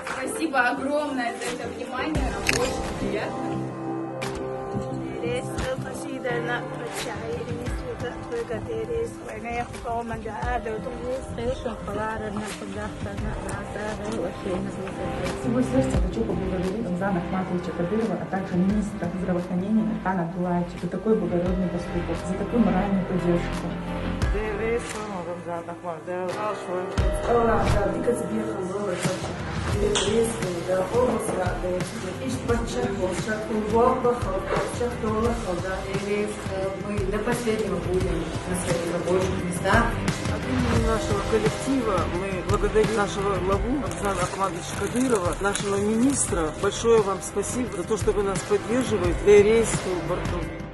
Спасибо огромное за это внимание. Очень приятно. Всего сердца хочу поблагодарить Рамзана Ахматовича Кадырова, а также министра здравоохранения Нурхана Абдуллаевича за такой благородный поступок, за такую моральную поддержку. Мы до последнего будем на своих рабочих местах. От имени нашего коллектива мы благодарим нашего главу Рамзана Ахматовича Кадырова, нашего министра. Большое вам спасибо за то, что вы нас поддерживаете в рейсовом борту.